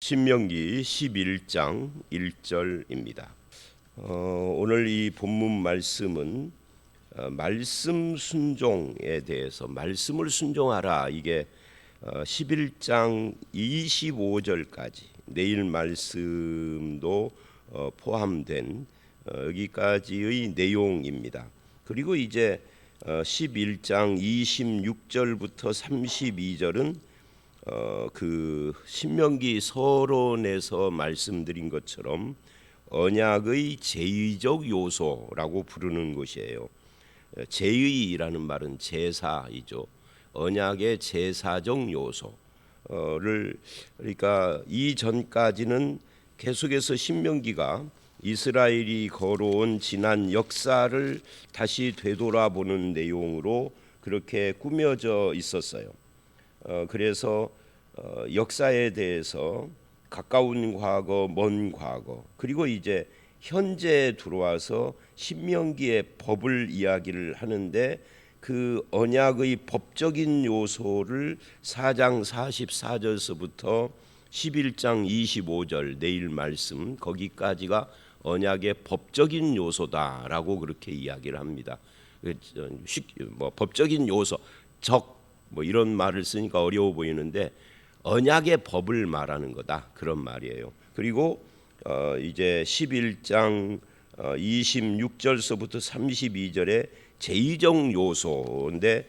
신명기 11장 1절입니다. 오늘 이 본문 말씀은 말씀 순종에 대해서 말씀을 순종하라, 이게 11장 25절까지 내일 말씀도 포함된 여기까지의 내용입니다. 그리고 이제 11장 26절부터 32절은 그 신명기 서론에서 말씀드린 것처럼 언약의 제의적 요소라고 부르는 것이에요. 제의라는 말은 제사이죠. 언약의 제사적 요소를, 그러니까 이전까지는 계속해서 신명기가 이스라엘이 걸어온 지난 역사를 다시 되돌아보는 내용으로 그렇게 꾸며져 있었어요. 그래서 역사에 대해서 가까운 과거, 먼 과거, 그리고 이제 현재에 들어와서 신명기의 법을 이야기를 하는데 그 언약의 법적인 요소를 4장 44절서부터 11장 25절 내일 말씀 거기까지가 언약의 법적인 요소다라고 그렇게 이야기를 합니다. 법적인 요소, 이런 말을 쓰니까 어려워 보이는데 언약의 법을 말하는 거다, 그런 말이에요. 그리고 이제 11장 26절서부터 32절에 제의적 요소인데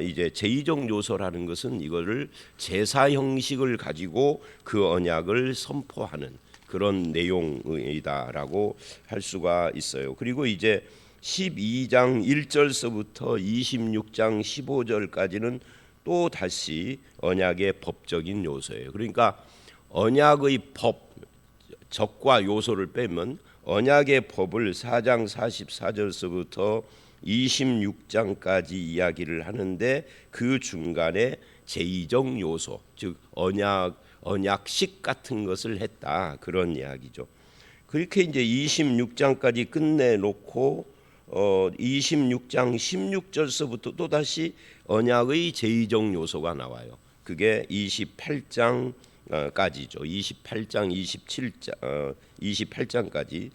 이제 제의적 요소라는 것은 이거를 제사 형식을 가지고 그 언약을 선포하는 그런 내용이다라고 할 수가 있어요. 그리고 이제 12장 1절서부터 26장 15절까지는 또 다시 언약의 법적인 요소예요. 그러니까 언약의 법, 적과 요소를 빼면 언약의 법을 4장 44절서부터 26장까지 이야기를 하는데 그 중간에 제의적 요소, 즉 언약식 같은 것을 했다, 그런 이야기죠. 그렇게 이제 26장까지 끝내놓고 26장 16절서부터 또 다시 언약의 제의적 요소가 나와요. 그게 28장까지죠. 28장 28장까지.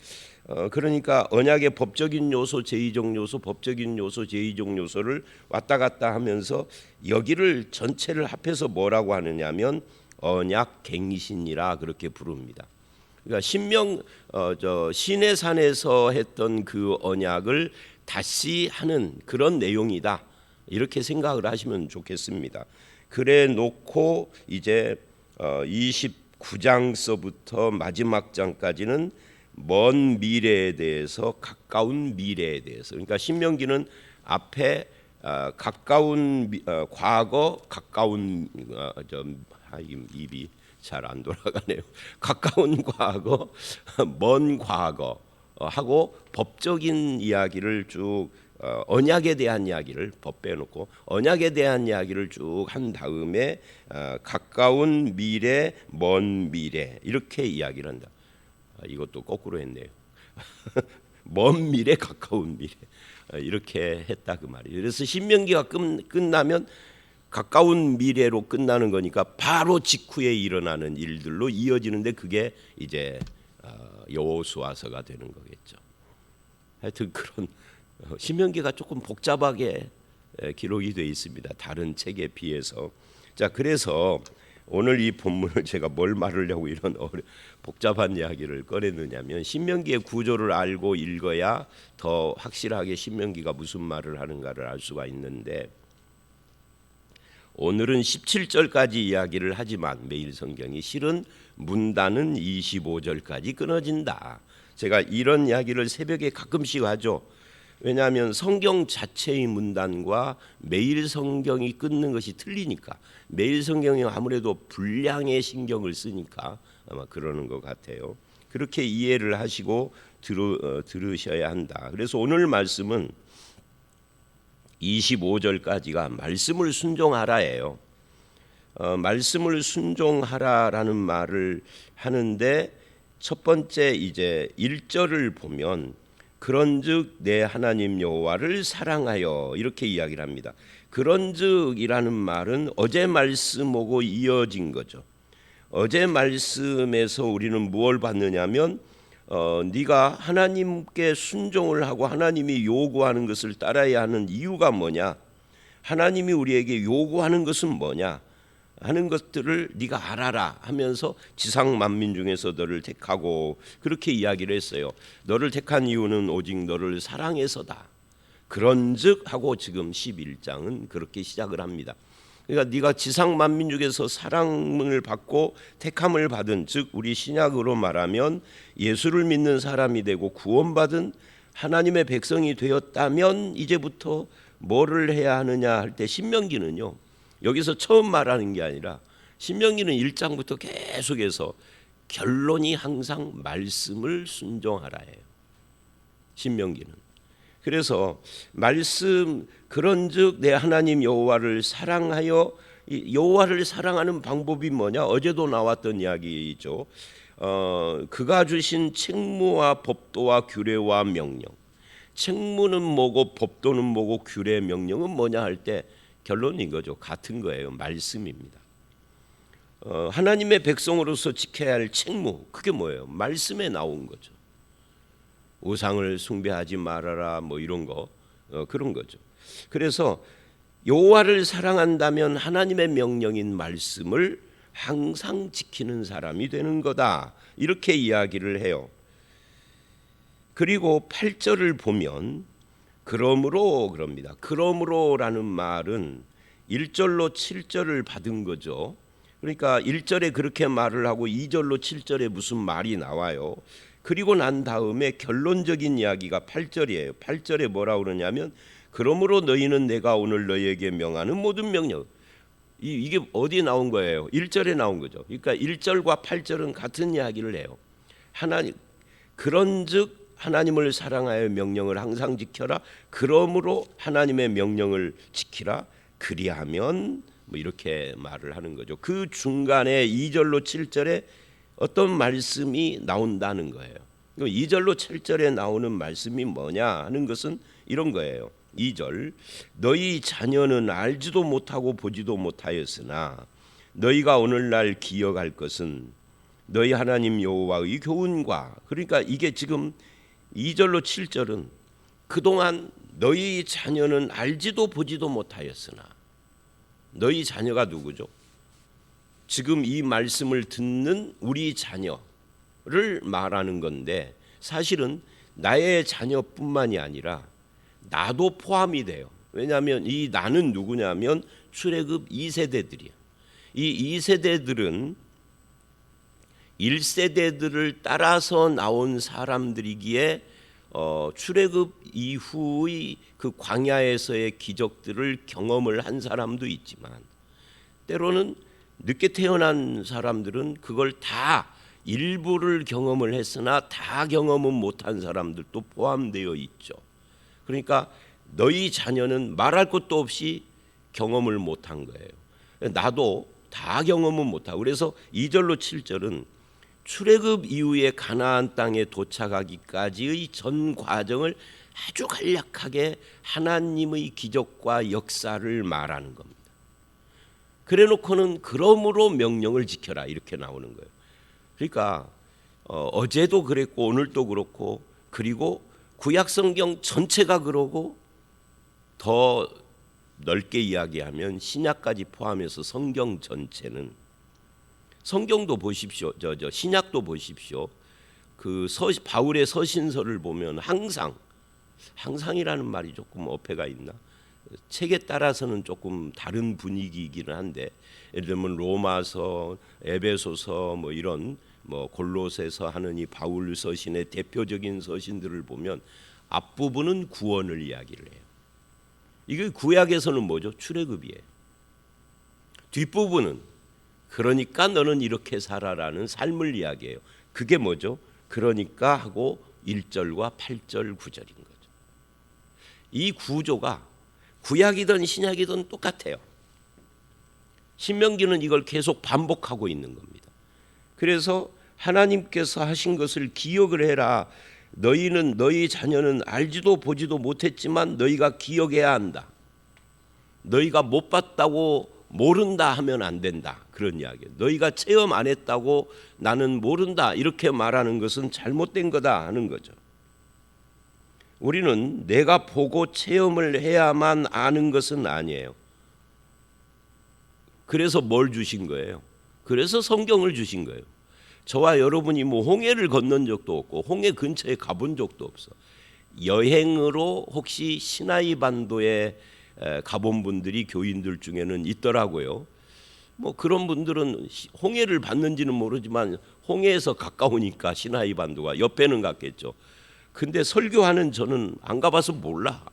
그러니까 언약의 법적인 요소, 제의적 요소, 법적인 요소, 제의적 요소를 왔다 갔다 하면서 여기를 전체를 합해서 뭐라고 하느냐면 언약갱신이라 그렇게 부릅니다. 그러니까 신의 산에서 했던 그 언약을 다시 하는 그런 내용이다, 이렇게 생각을 하시면 좋겠습니다. 그래 놓고 이제 29장서부터 마지막 장까지는 먼 미래에 대해서, 가까운 미래에 대해서. 그러니까 신명기는 앞에 가까운 과거, 가까운 입이 잘 안 돌아가네요. 가까운 과거, 먼 과거 하고 법적인 이야기를 쭉 언약에 대한 이야기를, 법 빼놓고 언약에 대한 이야기를 쭉 한 다음에 가까운 미래, 먼 미래 이렇게 이야기를 한다. 이것도 거꾸로 했네요. 먼 미래, 가까운 미래 이렇게 했다, 그 말이에요. 그래서 신명기가 끝나면 가까운 미래로 끝나는 거니까 바로 직후에 일어나는 일들로 이어지는데 그게 이제 여호수아서가 되는 거겠죠. 하여튼 그런 신명기가 조금 복잡하게 기록이 되어 있습니다, 다른 책에 비해서. 자, 그래서 오늘 이 본문을 제가 뭘 말하려고 이런 복잡한 이야기를 꺼냈느냐면 신명기의 구조를 알고 읽어야 더 확실하게 신명기가 무슨 말을 하는가를 알 수가 있는데, 오늘은 17절까지 이야기를 하지만 매일 성경이 실은 문단은 25절까지 끊어진다. 제가 이런 이야기를 새벽에 가끔씩 하죠. 왜냐하면 성경 자체의 문단과 매일 성경이 끊는 것이 틀리니까. 매일 성경이 아무래도 분량에 신경을 쓰니까 아마 그러는 것 같아요. 그렇게 이해를 하시고 들으셔야 한다. 그래서 오늘 말씀은 25절까지가 말씀을 순종하라예요. 말씀을 순종하라라는 말을 하는데 첫 번째 이제 1절을 보면 그런즉 내 하나님 여호와를 사랑하여, 이렇게 이야기를 합니다. 그런즉이라는 말은 어제 말씀하고 이어진 거죠. 어제 말씀에서 우리는 무엇을 봤느냐면 네가 하나님께 순종을 하고 하나님이 요구하는 것을 따라야 하는 이유가 뭐냐, 하나님이 우리에게 요구하는 것은 뭐냐 하는 것들을 네가 알아라 하면서 지상 만민 중에서 너를 택하고 그렇게 이야기를 했어요. 너를 택한 이유는 오직 너를 사랑해서다. 그런즉 하고 지금 11장은 그렇게 시작을 합니다. 그러니까 네가 지상 만민 중에서 사랑을 받고 택함을 받은, 즉 우리 신약으로 말하면 예수를 믿는 사람이 되고 구원받은 하나님의 백성이 되었다면 이제부터 뭐를 해야 하느냐 할 때 신명기는요, 여기서 처음 말하는 게 아니라 신명기는 1장부터 계속해서 결론이 항상 말씀을 순종하라예요. 신명기는. 그래서 말씀 그런즉 내 하나님 여호와를 사랑하여, 여호와를 사랑하는 방법이 뭐냐? 어제도 나왔던 이야기죠. 그가 주신 책무와 법도와 규례와 명령. 책무는 뭐고 법도는 뭐고 규례 명령은 뭐냐 할 때 결론인 거죠. 같은 거예요. 말씀입니다. 하나님의 백성으로서 지켜야 할 책무, 그게 뭐예요? 말씀에 나온 거죠. 우상을 숭배하지 말아라 뭐 이런 거, 그런 거죠. 그래서 여호와를 사랑한다면 하나님의 명령인 말씀을 항상 지키는 사람이 되는 거다, 이렇게 이야기를 해요. 그리고 8절을 보면 그러므로 그럽니다. 그러므로라는 말은 1절로 7절을 받은 거죠. 그러니까 1절에 그렇게 말을 하고 2절로 7절에 무슨 말이 나와요. 그리고 난 다음에 결론적인 이야기가 8절이에요. 8절에 뭐라고 그러냐면 그러므로 너희는 내가 오늘 너희에게 명하는 모든 명령, 이게 어디에 나온 거예요? 1절에 나온 거죠. 그러니까 1절과 8절은 같은 이야기를 해요. 하나님, 그런즉 하나님을 사랑하여 명령을 항상 지켜라. 그러므로 하나님의 명령을 지키라. 그리하면 뭐 이렇게 말을 하는 거죠. 그 중간에 2절로 7절에 어떤 말씀이 나온다는 거예요. 2절로 7절에 나오는 말씀이 뭐냐 하는 것은 이런 거예요. 2절, 너희 자녀는 알지도 못하고 보지도 못하였으나 너희가 오늘날 기억할 것은 너희 하나님 여호와의 교훈과, 그러니까 이게 지금 2절로 7절은 그동안 너희 자녀는 알지도 보지도 못하였으나, 너희 자녀가 누구죠? 지금 이 말씀을 듣는 우리 자녀를 말하는 건데 사실은 나의 자녀뿐만이 아니라 나도 포함이 돼요. 왜냐하면 이 나는 누구냐면 출애굽 2세대들이야. 이 2세대들은 1세대들을 따라서 나온 사람들이기에 출애굽 이후의 그 광야에서의 기적들을 경험을 한 사람도 있지만, 때로는 늦게 태어난 사람들은 그걸 다 일부를 경험을 했으나 다 경험은 못한 사람들도 포함되어 있죠. 그러니까 너희 자녀는 말할 것도 없이 경험을 못한 거예요. 나도 다 경험은 못하고, 그래서 2절로 7절은 출애굽 이후에 가나안 땅에 도착하기까지의 전 과정을 아주 간략하게 하나님의 기적과 역사를 말하는 겁니다. 그래놓고는 그러므로 명령을 지켜라 이렇게 나오는 거예요. 그러니까 어제도 그랬고 오늘도 그렇고, 그리고 구약성경 전체가 그러고 더 넓게 이야기하면 신약까지 포함해서 성경 전체는, 성경도 보십시오. 신약도 보십시오. 그 바울의 서신서를 보면 항상이라는 말이 조금 어폐가 있나? 책에 따라서는 조금 다른 분위기이기는 한데, 예를 들면 로마서, 에베소서 뭐 이런 골로새서 하는 이 바울 서신의 대표적인 서신들을 보면 앞부분은 구원을 이야기를 해요. 이게 구약에서는 뭐죠? 출애굽이에요. 뒷부분은 그러니까 너는 이렇게 살아라는 삶을 이야기해요. 그게 뭐죠? 그러니까 하고 1절과 8절 9절인 거죠. 이 구조가 구약이든 신약이든 똑같아요. 신명기는 이걸 계속 반복하고 있는 겁니다. 그래서 하나님께서 하신 것을 기억을 해라. 너희 자녀는 알지도 보지도 못했지만 너희가 기억해야 한다. 너희가 못 봤다고 모른다 하면 안 된다, 그런 이야기예요. 너희가 체험 안 했다고 나는 모른다 이렇게 말하는 것은 잘못된 거다 하는 거죠. 우리는 내가 보고 체험을 해야만 아는 것은 아니에요. 그래서 뭘 주신 거예요? 그래서 성경을 주신 거예요. 저와 여러분이 뭐 홍해를 건넌 적도 없고 홍해 근처에 가본 적도 없어. 여행으로 혹시 시나이 반도에 가본 분들이 교인들 중에는 있더라고요. 뭐 그런 분들은 홍해를 봤는지는 모르지만 홍해에서 가까우니까 시나이 반도가 옆에는 갔겠죠. 근데 설교하는 저는 안 가봐서 몰라.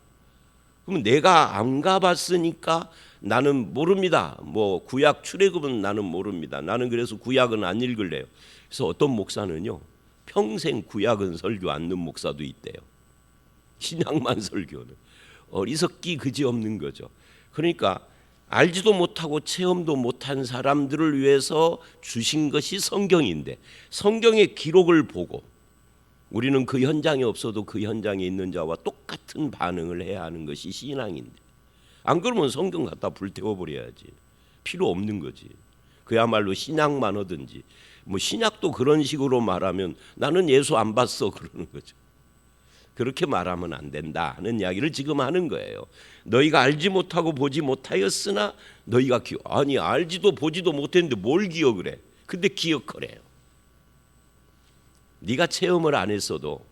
그럼 내가 안 가봤으니까 나는 모릅니다. 뭐 구약 출애굽은 나는 모릅니다. 나는 그래서 구약은 안 읽을래요. 그래서 어떤 목사는요, 평생 구약은 설교 않는 목사도 있대요. 신약만 설교는. 어리석기 그지없는 거죠. 그러니까 알지도 못하고 체험도 못한 사람들을 위해서 주신 것이 성경인데, 성경의 기록을 보고 우리는 그 현장에 없어도 그 현장에 있는 자와 똑같은 반응을 해야 하는 것이 신앙인데, 안 그러면 성경 갖다 불태워버려야지. 필요 없는 거지. 그야말로 신약만 하든지, 뭐 신약도 그런 식으로 말하면 나는 예수 안 봤어 그러는 거죠. 그렇게 말하면 안 된다 하는 이야기를 지금 하는 거예요. 너희가 알지 못하고 보지 못하였으나 너희가 아니 알지도 보지도 못했는데 뭘 기억을 해? 근데 기억하래요. 네가 체험을 안 했어도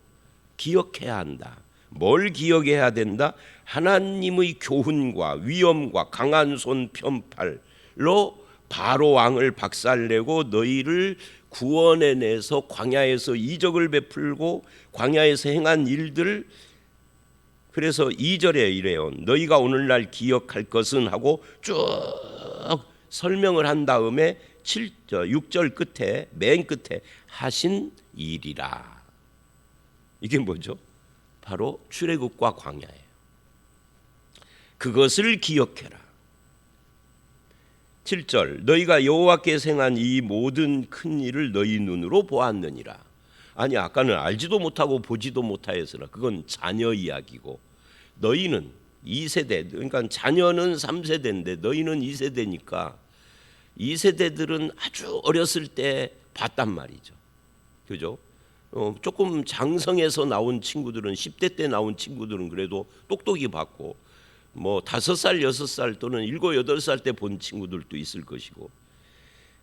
기억해야 한다. 뭘 기억해야 된다? 하나님의 교훈과 위엄과 강한 손 편팔로 바로 왕을 박살내고 너희를 구원해내서 광야에서 이적을 베풀고 광야에서 행한 일들. 그래서 2절에 이래요. 너희가 오늘날 기억할 것은 하고 쭉 설명을 한 다음에 6절 끝에 맨 끝에 하신 일이라. 이게 뭐죠? 바로 출애굽과 광야예요. 그것을 기억해라. 7절 너희가 여호와께서 행한 이 모든 큰 일을 너희 눈으로 보았느니라. 아니 아까는 알지도 못하고 보지도 못하였으나 그건 자녀 이야기고, 너희는 2세대, 그러니까 자녀는 3세대인데 너희는 2세대니까 2세대들은 아주 어렸을 때 봤단 말이죠. 그죠? 조금 장성해서 나온 친구들은 10대 때 나온 친구들은 그래도 똑똑히 봤고, 뭐 5살, 6살 또는 7, 8살 때 본 친구들도 있을 것이고,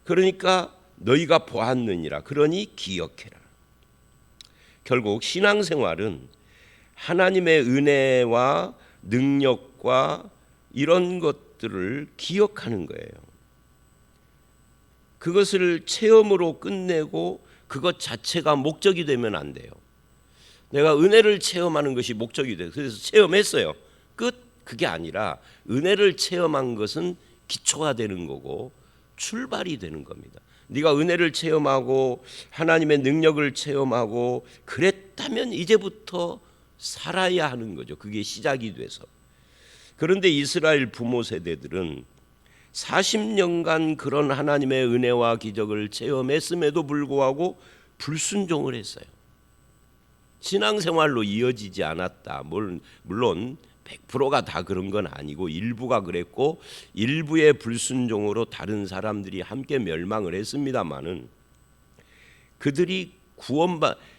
그러니까 너희가 보았느니라. 그러니 기억해라. 결국 신앙생활은 하나님의 은혜와 능력과 이런 것들을 기억하는 거예요. 그것을 체험으로 끝내고 그것 자체가 목적이 되면 안 돼요. 내가 은혜를 체험하는 것이 목적이 돼요. 그래서 체험했어요. 끝. 그게 아니라 은혜를 체험한 것은 기초가 되는 거고 출발이 되는 겁니다. 네가 은혜를 체험하고 하나님의 능력을 체험하고 그랬다면 이제부터 살아야 하는 거죠. 그게 시작이 돼서. 그런데 이스라엘 부모 세대들은 40년간 그런 하나님의 은혜와 기적을 체험했음에도 불구하고 불순종을 했어요. 신앙생활로 이어지지 않았다. 물론 100%가 다 그런 건 아니고 일부가 그랬고 일부의 불순종으로 다른 사람들이 함께 멸망을 했습니다마는 그들이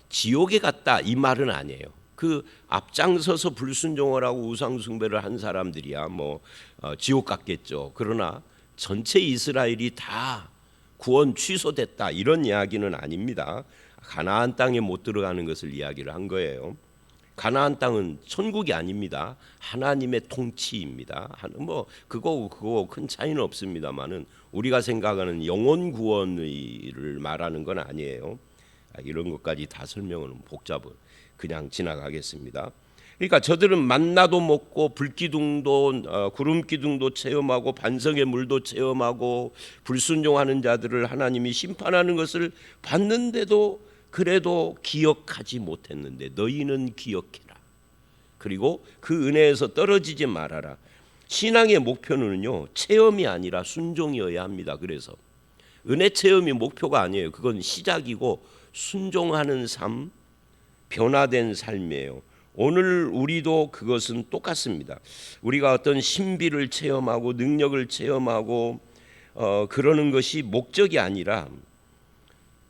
지옥에 갔다 이 말은 아니에요. 그 앞장서서 불순종을 하고 우상숭배를 한 사람들이야 지옥 갔겠죠. 그러나 전체 이스라엘이 다 구원 취소됐다 이런 이야기는 아닙니다. 가나안 땅에 못 들어가는 것을 이야기를 한 거예요. 가나안 땅은 천국이 아닙니다. 하나님의 통치입니다. 그거 큰 차이는 없습니다만은 우리가 생각하는 영혼 구원을 말하는 건 아니에요. 이런 것까지 다 설명은 복잡해. 그냥 지나가겠습니다. 그러니까 저들은 만나도 먹고 불기둥도 구름기둥도 체험하고 반석의 물도 체험하고 불순종하는 자들을 하나님이 심판하는 것을 봤는데도 그래도 기억하지 못했는데 너희는 기억해라. 그리고 그 은혜에서 떨어지지 말아라. 신앙의 목표는요 체험이 아니라 순종이어야 합니다. 그래서 은혜 체험이 목표가 아니에요. 그건 시작이고 순종하는 삶, 변화된 삶이에요. 오늘 우리도 그것은 똑같습니다. 우리가 어떤 신비를 체험하고 능력을 체험하고 그러는 것이 목적이 아니라,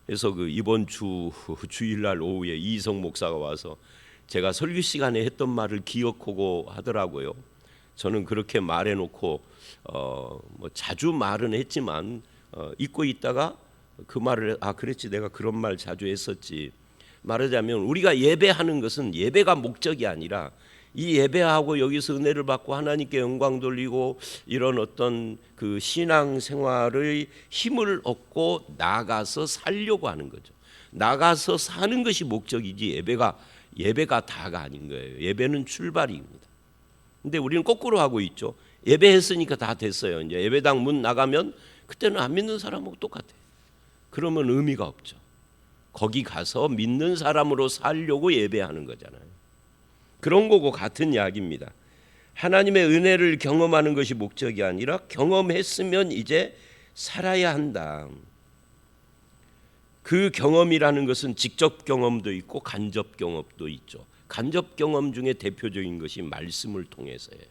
그래서 이번 주일날 오후에 이성 목사가 와서 제가 설교 시간에 했던 말을 기억하고 하더라고요. 저는 그렇게 말해놓고 뭐 자주 말은 했지만 잊고 있다가 그 말을 그랬지, 내가 그런 말 자주 했었지. 말하자면 우리가 예배하는 것은 예배가 목적이 아니라, 이 예배하고 여기서 은혜를 받고 하나님께 영광 돌리고 이런 어떤 그 신앙 생활의 힘을 얻고 나가서 살려고 하는 거죠. 나가서 사는 것이 목적이지 예배가 다가 아닌 거예요. 예배는 출발입니다. 근데 우리는 거꾸로 하고 있죠. 예배했으니까 다 됐어요. 이제 예배당 문 나가면 그때는 안 믿는 사람하고 똑같아요. 그러면 의미가 없죠. 거기 가서 믿는 사람으로 살려고 예배하는 거잖아요. 그런 거고 같은 이야기입니다. 하나님의 은혜를 경험하는 것이 목적이 아니라 경험했으면 이제 살아야 한다. 그 경험이라는 것은 직접 경험도 있고 간접 경험도 있죠. 간접 경험 중에 대표적인 것이 말씀을 통해서예요.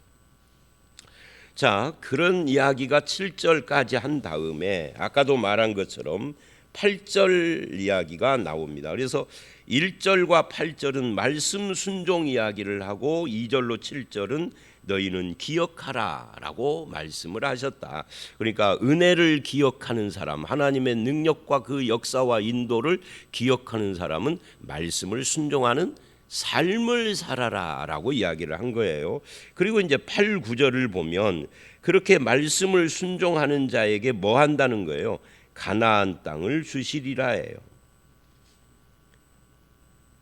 자, 그런 이야기가 7절까지 한 다음에 아까도 말한 것처럼 8절 이야기가 나옵니다. 그래서 1절과 8절은 말씀 순종 이야기를 하고 2절로 7절은 너희는 기억하라 라고 말씀을 하셨다. 그러니까 은혜를 기억하는 사람, 하나님의 능력과 그 역사와 인도를 기억하는 사람은 말씀을 순종하는 삶을 살아라 라고 이야기를 한 거예요. 그리고 이제 8, 9절을 보면 그렇게 말씀을 순종하는 자에게 뭐 한다는 거예요? 가나안 땅을 주시리라 해요.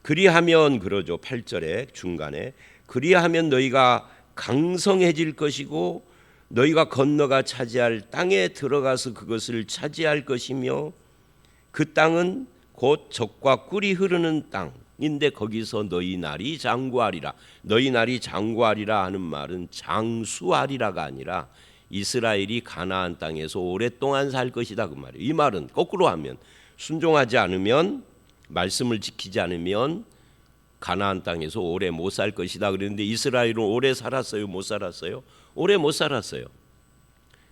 그리하면, 그러죠, 8절에 중간에 그리하면 너희가 강성해질 것이고 너희가 건너가 차지할 땅에 들어가서 그것을 차지할 것이며 그 땅은 곧 젖과 꿀이 흐르는 땅인데 거기서 너희 날이 장구하리라. 너희 날이 장구하리라 하는 말은 장수하리라가 아니라 이스라엘이 가나안 땅에서 오랫동안 살 것이다 그 말이에요. 이 말은 거꾸로 하면 순종하지 않으면, 말씀을 지키지 않으면 가나안 땅에서 오래 못 살 것이다 그랬는데 이스라엘은 오래 살았어요? 못 살았어요? 오래 못 살았어요.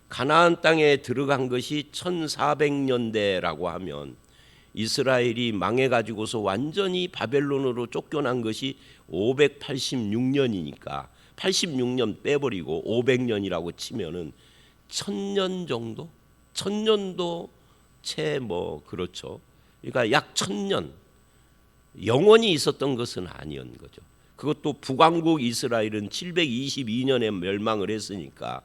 가나안 땅에 들어간 것이 1400년대라고 하면 이스라엘이 망해가지고서 완전히 바벨론으로 쫓겨난 것이 586년이니까 86년 빼버리고 500년이라고 치면은 1000년 정도? 1000년도 채 그렇죠. 그러니까 약 1000년 영원히 있었던 것은 아니었던 거죠. 그것도 북왕국 이스라엘은 722년에 멸망을 했으니까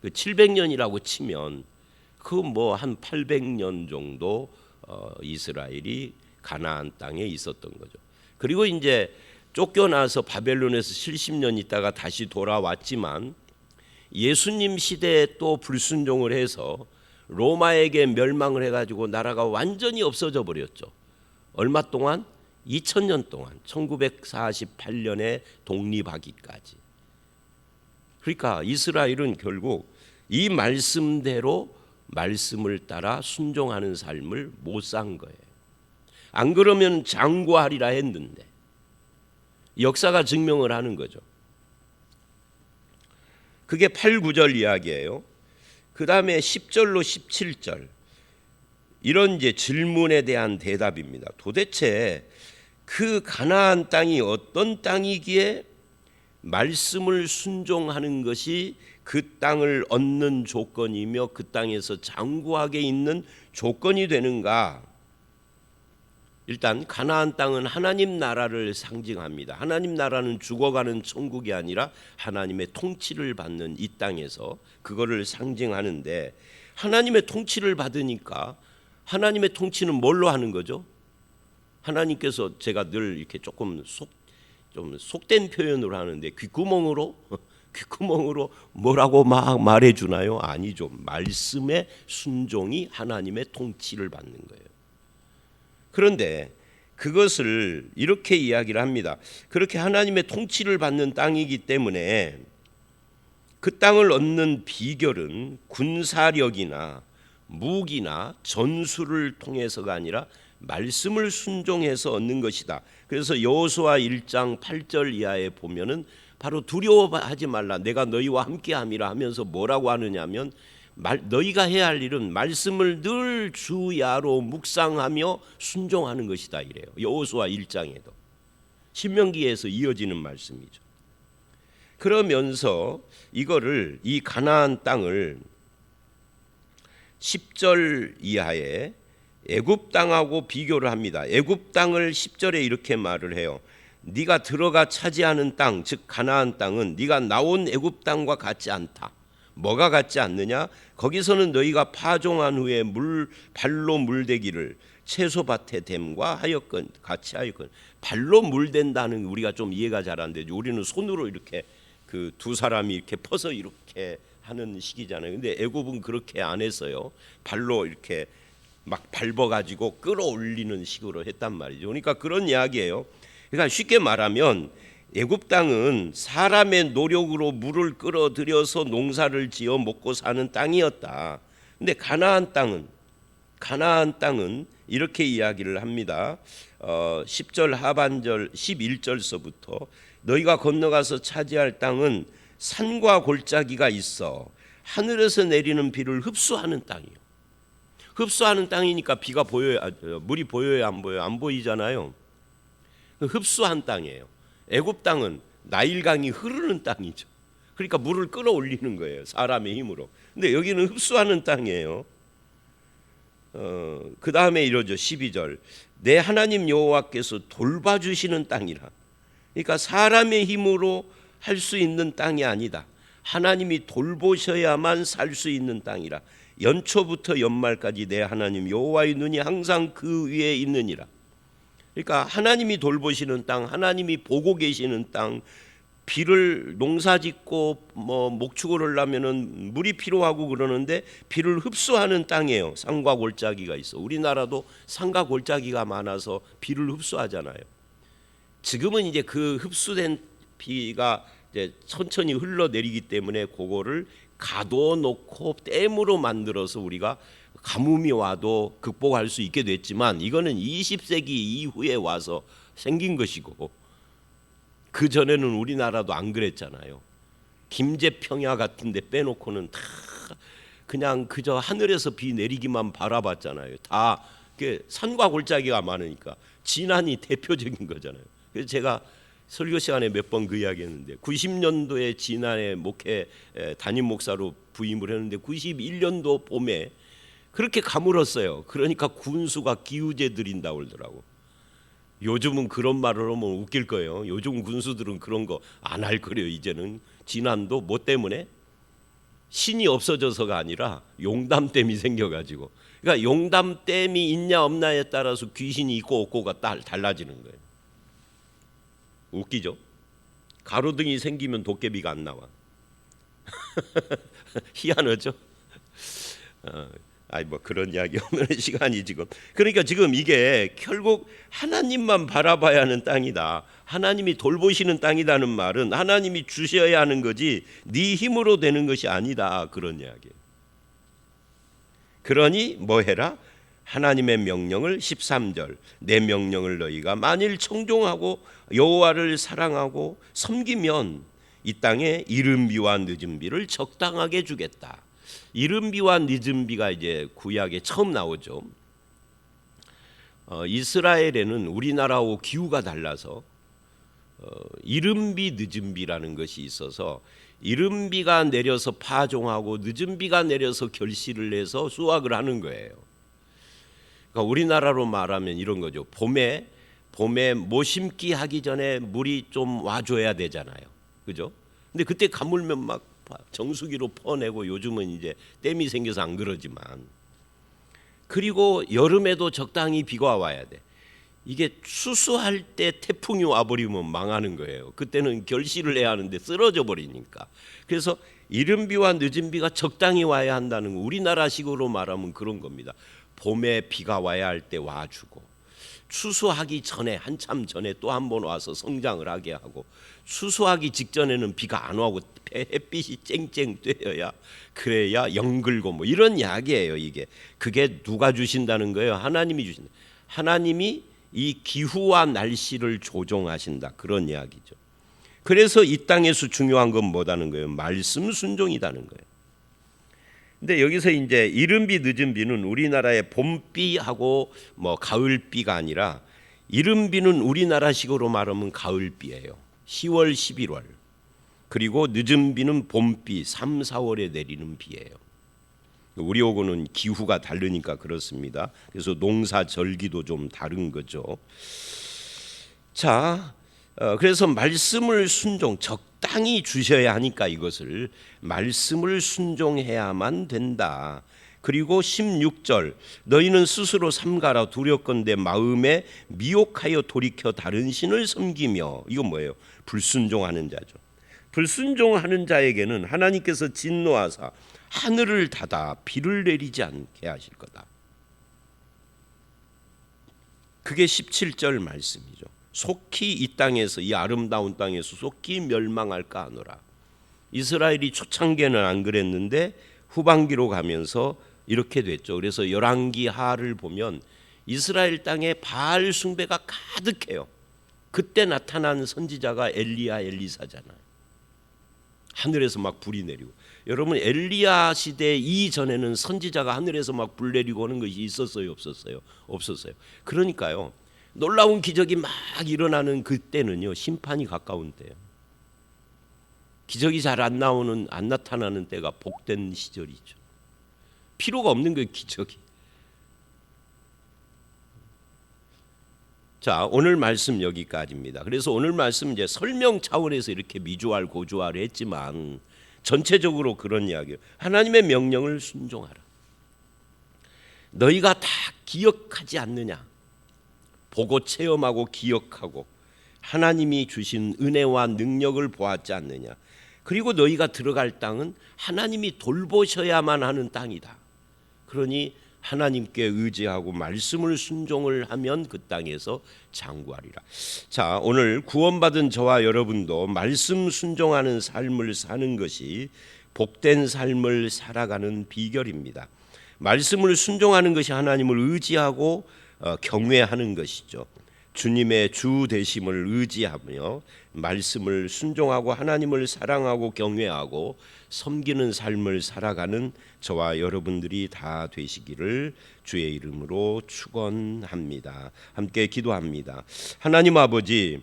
그 700년이라고 치면 그 한 800년 정도 이스라엘이 가나안 땅에 있었던 거죠. 그리고 이제 쫓겨나서 바벨론에서 70년 있다가 다시 돌아왔지만 예수님 시대에 또 불순종을 해서 로마에게 멸망을 해가지고 나라가 완전히 없어져 버렸죠. 얼마 동안? 2000년 동안, 1948년에 독립하기까지. 그러니까 이스라엘은 결국 이 말씀대로 말씀을 따라 순종하는 삶을 못 산 거예요. 안 그러면 장구하리라 했는데 역사가 증명을 하는 거죠. 그게 8, 9절 이야기예요. 그 다음에 10절로 17절 이런 이제 질문에 대한 대답입니다. 도대체 그 가나안 땅이 어떤 땅이기에 말씀을 순종하는 것이 그 땅을 얻는 조건이며 그 땅에서 장구하게 있는 조건이 되는가? 일단 가나안 땅은 하나님 나라를 상징합니다. 하나님 나라는 죽어가는 천국이 아니라 하나님의 통치를 받는 이 땅에서 그거를 상징하는데, 하나님의 통치를 받으니까 하나님의 통치는 뭘로 하는 거죠? 하나님께서, 제가 늘 이렇게 좀 속된 표현으로 하는데 귓구멍으로 뭐라고 막 말해주나요? 아니죠. 말씀의 순종이 하나님의 통치를 받는 거예요. 그런데 그것을 이렇게 이야기를 합니다. 그렇게 하나님의 통치를 받는 땅이기 때문에 그 땅을 얻는 비결은 군사력이나 무기나 전술을 통해서가 아니라 말씀을 순종해서 얻는 것이다. 그래서 여호수아 1장 8절 이하에 보면은 바로 두려워하지 말라 내가 너희와 함께함이라 하면서 뭐라고 하느냐면 너희가 해야 할 일은 말씀을 늘 주야로 묵상하며 순종하는 것이다 이래요. 여호수아 1장에도 신명기에서 이어지는 말씀이죠. 그러면서 이거를 이 가나안 땅을 10절 이하에 애굽 땅하고 비교를 합니다. 애굽 땅을 10절에 이렇게 말을 해요. 네가 들어가 차지하는 땅, 즉 가나안 땅은 네가 나온 애굽 땅과 같지 않다. 뭐가 같지 않느냐? 거기서는 너희가 파종한 후에 발로 물대기를 채소밭에 댐과 하였건 같이 하였건. 발로 물댄다는 우리가 좀 이해가 잘 안 되죠. 우리는 손으로 이렇게 그 두 사람이 이렇게 퍼서 이렇게 하는 식이잖아요. 근데 애굽은 그렇게 안 했어요. 발로 이렇게 막 밟아가지고 끌어올리는 식으로 했단 말이죠. 그러니까 그런 이야기예요. 그러니까 쉽게 말하면 애굽 땅은 사람의 노력으로 물을 끌어들여서 농사를 지어 먹고 사는 땅이었다. 근데 가나안 땅은 이렇게 이야기를 합니다. 10절 하반절 11절서부터 너희가 건너가서 차지할 땅은 산과 골짜기가 있어 하늘에서 내리는 비를 흡수하는 땅이에요. 흡수하는 땅이니까 비가 보여야, 물이 보여야 안 보여요? 안 보이잖아요. 흡수한 땅이에요. 애굽 땅은 나일강이 흐르는 땅이죠. 그러니까 물을 끌어올리는 거예요. 사람의 힘으로. 근데 여기는 흡수하는 땅이에요. 그 다음에 이러죠. 12절 내 하나님 여호와께서 돌봐주시는 땅이라. 그러니까 사람의 힘으로 할 수 있는 땅이 아니다. 하나님이 돌보셔야만 살 수 있는 땅이라. 연초부터 연말까지 내 하나님 여호와의 눈이 항상 그 위에 있느니라. 그러니까 하나님이 돌보시는 땅, 하나님이 보고 계시는 땅, 비를 농사짓고 뭐 목축을 하려면은 물이 필요하고 그러는데 비를 흡수하는 땅이에요. 산과 골짜기가 있어. 우리나라도 산과 골짜기가 많아서 비를 흡수하잖아요. 지금은 이제 그 흡수된 비가 이제 천천히 흘러내리기 때문에 그거를 가둬놓고 댐으로 만들어서 우리가 가뭄이 와도 극복할 수 있게 됐지만 이거는 20세기 이후에 와서 생긴 것이고 그 전에는 우리나라도 안 그랬잖아요. 김제평야 같은 데 빼놓고는 다 그냥 그저 하늘에서 비 내리기만 바라봤잖아요. 다 산과 골짜기가 많으니까 진안이 대표적인 거잖아요. 그래서 제가 설교 시간에 몇 번 그 이야기했는데 90년도에 진안에 목회 담임 목사로 부임을 했는데 91년도 봄에 그렇게 가물었어요. 그러니까 군수가 기우제 드린다고 그러더라고. 요즘은 그런 말을 하면 웃길 거예요. 요즘 군수들은 그런 거 안 할 거래요. 이제는 진안도 뭐 때문에? 신이 없어져서가 아니라 용담댐이 생겨가지고. 그러니까 용담댐이 있냐 없냐에 따라서 귀신이 있고 없고가 달라지는 거예요. 웃기죠? 가로등이 생기면 도깨비가 안 나와. 희한하죠? 뭐 그런 이야기 오늘 시간이 지금. 그러니까 지금 이게 결국 하나님만 바라봐야 하는 땅이다. 하나님이 돌보시는 땅이다는 말은 하나님이 주셔야 하는 거지 네 힘으로 되는 것이 아니다. 그런 이야기예요. 그러니 뭐 해라? 하나님의 명령을 13절 내 명령을 너희가 만일 청종하고 여호와를 사랑하고 섬기면 이 땅에 이른 비와 늦은 비를 적당하게 주겠다. 이른 비와 늦은 비가 이제 구약에 처음 나오죠. 이스라엘에는 우리나라하고 기후가 달라서 이른 비 늦은 비라는 것이 있어서 이른 비가 내려서 파종하고 늦은 비가 내려서 결실을 해서 수확을 하는 거예요. 그러니까 우리나라로 말하면 이런 거죠. 봄에 모심기 하기 전에 물이 좀 와줘야 되잖아요. 그죠? 근데 그때 가물면 막 정수기로 퍼내고 요즘은 이제 댐이 생겨서 안 그러지만 그리고 여름에도 적당히 비가 와야 돼. 이게 추수할 때 태풍이 와버리면 망하는 거예요. 그때는 결실을 해야 하는데 쓰러져 버리니까. 그래서 이른 비와 늦은 비가 적당히 와야 한다는 거. 우리나라식으로 말하면 그런 겁니다. 봄에 비가 와야 할 때 와주고 추수하기 전에 한참 전에 또 한 번 와서 성장을 하게 하고 추수하기 직전에는 비가 안 오고 햇빛이 쨍쨍 쬐어야 그래야 영글고 뭐 이런 이야기예요. 이게 그게 누가 주신다는 거예요? 하나님이 주신다. 하나님이 이 기후와 날씨를 조종하신다, 그런 이야기죠. 그래서 이 땅에서 중요한 건 뭐다는 거예요? 말씀 순종이다는 거예요. 근데 여기서 이제 이른비 늦은비는 우리나라의 봄비하고 뭐 가을비가 아니라, 이른비는 우리나라식으로 말하면 가을비예요. 10월, 11월. 그리고 늦은비는 봄비, 3, 4월에 내리는 비예요. 우리하고는 기후가 다르니까 그렇습니다. 그래서 농사 절기도 좀 다른 거죠. 자, 그래서 말씀을 적당히 주셔야 하니까 이것을 말씀을 순종해야만 된다. 그리고 16절, 너희는 스스로 삼가라 두렵건대 마음에 미혹하여 돌이켜 다른 신을 섬기며, 이건 뭐예요? 불순종하는 자죠. 불순종하는 자에게는 하나님께서 진노하사 하늘을 닫아 비를 내리지 않게 하실 거다. 그게 17절 말씀이죠. 속히 이 땅에서, 이 아름다운 땅에서 속히 멸망할까 하노라. 이스라엘이 초창기에는 안 그랬는데 후반기로 가면서 이렇게 됐죠. 그래서 열왕기 하를 보면 이스라엘 땅에 바알 숭배가 가득해요. 그때 나타난 선지자가 엘리야, 엘리사잖아요. 하늘에서 막 불이 내리고. 여러분, 엘리야 시대 이전에는 선지자가 하늘에서 막 불 내리고 오는 것이 있었어요, 없었어요? 없었어요. 그러니까요, 놀라운 기적이 막 일어나는 그때는요, 심판이 가까운 때예요. 기적이 잘 안 나타나는 때가 복된 시절이죠. 필요가 없는 거예요, 기적이. 자, 오늘 말씀 여기까지입니다. 그래서 오늘 말씀 이제 설명 차원에서 이렇게 미주알 고주알 했지만 전체적으로 그런 이야기예요. 하나님의 명령을 순종하라. 너희가 다 기억하지 않느냐? 보고 체험하고 기억하고 하나님이 주신 은혜와 능력을 보았지 않느냐? 그리고 너희가 들어갈 땅은 하나님이 돌보셔야만 하는 땅이다. 그러니 하나님께 의지하고 말씀을 순종을 하면 그 땅에서 장구하리라. 자, 오늘 구원받은 저와 여러분도 말씀 순종하는 삶을 사는 것이 복된 삶을 살아가는 비결입니다. 말씀을 순종하는 것이 하나님을 의지하고 경외하는 것이죠. 주님의 주 되심을 의지하며 말씀을 순종하고 하나님을 사랑하고 경외하고 섬기는 삶을 살아가는 저와 여러분들이 다 되시기를 주의 이름으로 축원합니다. 함께 기도합니다. 하나님 아버지,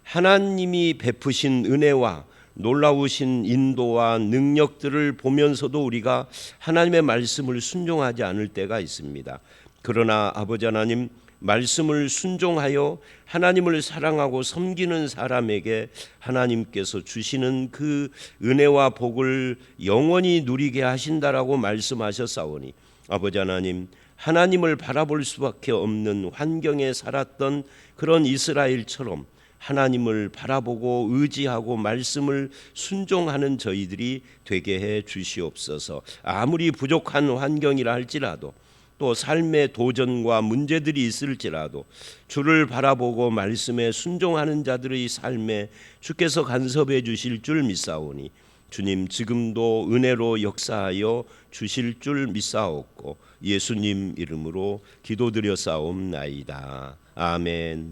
하나님이 베푸신 은혜와 놀라우신 인도와 능력들을 보면서도 우리가 하나님의 말씀을 순종하지 않을 때가 있습니다. 그러나 아버지 하나님, 말씀을 순종하여 하나님을 사랑하고 섬기는 사람에게 하나님께서 주시는 그 은혜와 복을 영원히 누리게 하신다라고 말씀하셨사오니, 아버지 하나님, 하나님을 바라볼 수밖에 없는 환경에 살았던 그런 이스라엘처럼 하나님을 바라보고 의지하고 말씀을 순종하는 저희들이 되게 해 주시옵소서. 아무리 부족한 환경이라 할지라도, 또 삶의 도전과 문제들이 있을지라도 주를 바라보고 말씀에 순종하는 자들의 삶에 주께서 간섭해 주실 줄 믿사오니, 주님 지금도 은혜로 역사하여 주실 줄 믿사옵고 예수님 이름으로 기도드려 싸움나이다. 아멘.